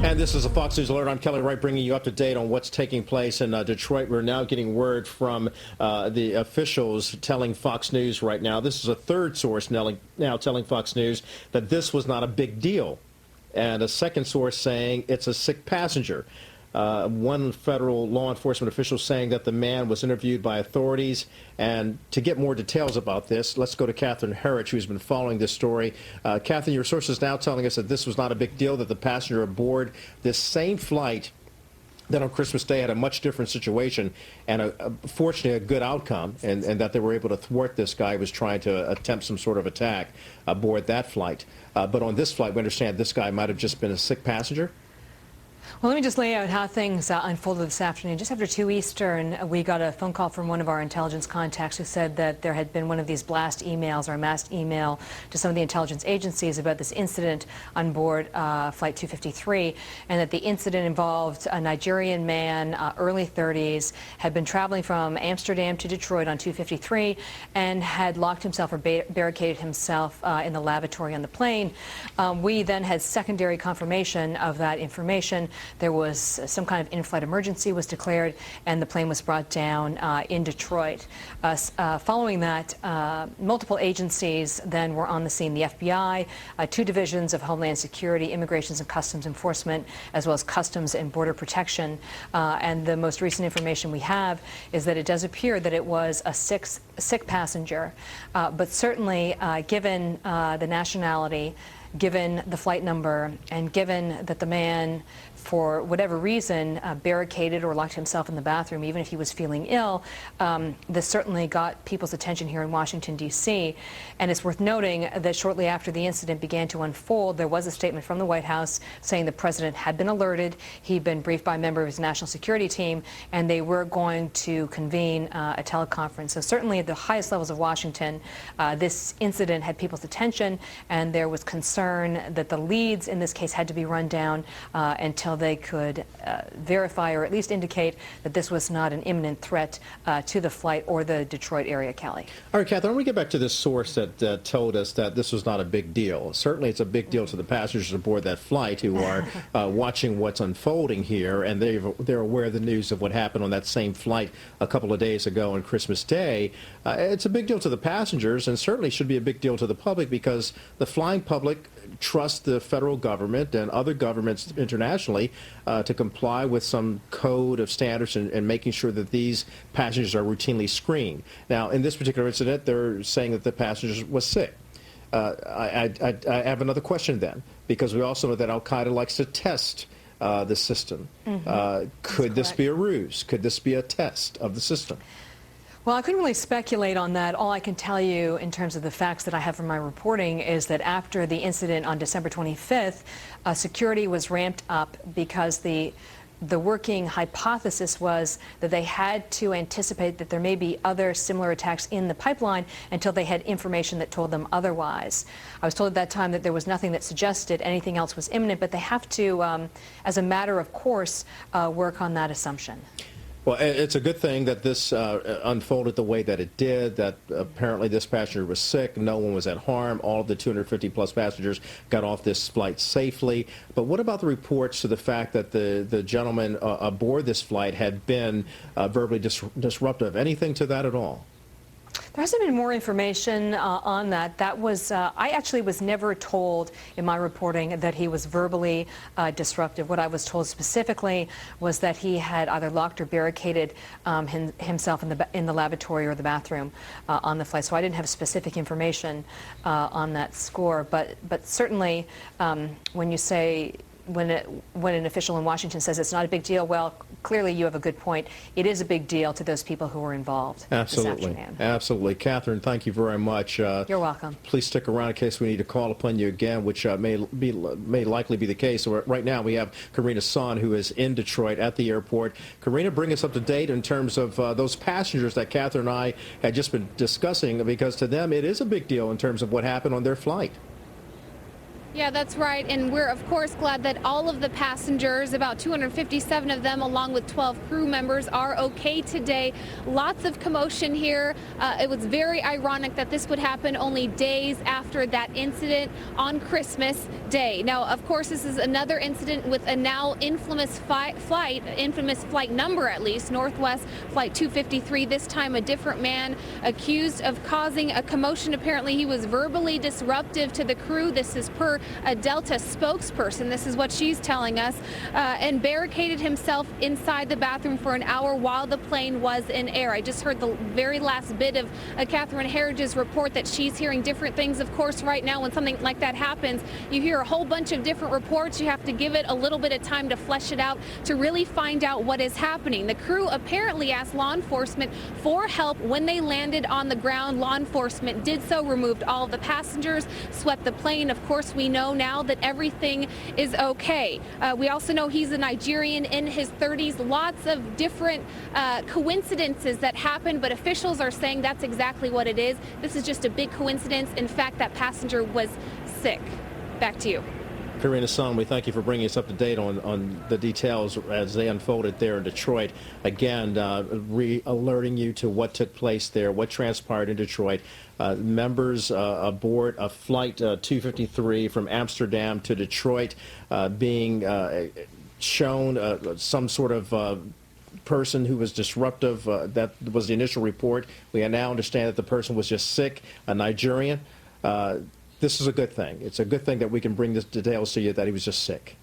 And this is a Fox News Alert. I'm Kelly Wright, bringing you up to date on what's taking place in Detroit. We're now getting word from the officials telling Fox News right now. This is a third source now telling Fox News that this was not a big deal. And a second source saying it's a sick passenger. One federal law enforcement official saying that the man was interviewed by authorities. And to get more details about this, let's go to Catherine Herridge, who's been following this story. Catherine, your source is now telling us that this was not a big deal, that the passenger aboard this same flight that on Christmas Day had a much different situation and fortunately a good outcome, and that they were able to thwart this guy who was trying to attempt some sort of attack aboard that flight. But on this flight, we understand this guy might have just been a sick passenger. Well, let me just lay out how things unfolded this afternoon. Just after 2 Eastern, we got a phone call from one of our intelligence contacts who said that there had been one of these blast emails or a mass email to some of the intelligence agencies about this incident on board Flight 253, and that the incident involved a Nigerian man, early 30s, had been traveling from Amsterdam to Detroit on 253 and had locked himself or barricaded himself in the lavatory on the plane. We then had secondary confirmation of that information. There was some kind of in-flight emergency was declared, and the plane was brought down in Detroit. Following that, multiple agencies then were on the scene. The FBI, 2 divisions of Homeland Security, Immigrations and Customs Enforcement, as well as Customs and Border Protection. And the most recent information we have is that it does appear that it was a sick passenger. But certainly, given the nationality, given the flight number, and given that the man, for whatever reason, barricaded or locked himself in the bathroom, even if he was feeling ill, this certainly got people's attention here in Washington, D.C. And it's worth noting that shortly after the incident began to unfold, there was a statement from the White House saying the president had been alerted, he'd been briefed by a member of his national security team, and they were going to convene a teleconference. So certainly at the highest levels of Washington, this incident had people's attention, and there was concern that the leads in this case had to be run down until they could verify or at least indicate that this was not an imminent threat to the flight or the Detroit area, Kelly. All right, Catherine, I want to get back to this source that told us that this was not a big deal. Certainly it's a big deal to the passengers aboard that flight who are watching what's unfolding here, and they're aware of the news of what happened on that same flight a couple of days ago on Christmas Day. It's a big deal to the passengers, and certainly should be a big deal to the public, because the flying public trust the federal government and other governments internationally to comply with some code of standards and making sure that these passengers are routinely screened. Now, in this particular incident, they're saying that the passenger was sick. I have another question then, because we also know that Al-Qaeda likes to test the system. Could this be a ruse? Could this be a test of the system? Well, I couldn't really speculate on that. All I can tell you in terms of the facts that I have from my reporting is that after the incident on December 25th, security was ramped up because the working hypothesis was that they had to anticipate that there may be other similar attacks in the pipeline until they had information that told them otherwise. I was told at that time that there was nothing that suggested anything else was imminent, but they have to, as a matter of course, work on that assumption. Well, it's a good thing that this unfolded the way that it did, that apparently this passenger was sick, no one was at harm, all of the 250-plus passengers got off this flight safely. But what about the reports to the fact that the gentleman aboard this flight had been verbally disruptive? Anything to that at all? There hasn't been more information on that. That was, I actually was never told in my reporting that he was verbally disruptive. What I was told specifically was that he had either locked or barricaded himself in the lavatory or the bathroom on the flight. So I didn't have specific information on that score. But certainly, when you say, when an official in Washington says it's not a big deal, well, clearly you have a good point. It is a big deal to those people who were involved. Absolutely. This afternoon. Absolutely. Catherine, thank you very much. You're welcome. Please stick around in case we need to call upon you again, which may likely be the case. So right now we have Karina Son, who is in Detroit at the airport. Karina, bring us up to date in terms of those passengers that Catherine and I had just been discussing, because to them it is a big deal in terms of what happened on their flight. Yeah, that's right. And we're, of course, glad that all of the passengers, about 257 of them, along with 12 crew members, are okay today. Lots of commotion here. It was very ironic that this would happen only days after that incident on Christmas. day. Now, of course, this is another incident with a now infamous flight number at least, Northwest Flight 253. This time a different man accused of causing a commotion. Apparently he was verbally disruptive to the crew. This is per a Delta spokesperson. This is what she's telling us. And barricaded himself inside the bathroom for an hour while the plane was in air. I just heard the very last bit of Catherine Herridge's report that she's hearing different things. Of course, right now when something like that happens, you hear a whole bunch of different reports. You have to give it a little bit of time to flesh it out to really find out what is happening. The crew apparently asked law enforcement for help when they landed on the ground. Law enforcement did so, removed all of the passengers, swept the plane. Of course, we know now that everything is okay. We also know he's a Nigerian in his 30s. Lots of different coincidences that happened, but officials are saying that's exactly what it is. This is just a big coincidence. In fact, that passenger was sick. Back to you. Karina Son, we thank you for bringing us up to date on the details as they unfolded there in Detroit. Again, re-alerting you to what took place there, what transpired in Detroit. Members aboard a flight 253 from Amsterdam to Detroit being shown some sort of person who was disruptive. That was the initial report. We now understand that the person was just sick, a Nigerian. This is a good thing. It's a good thing that we can bring this details to you that he was just sick.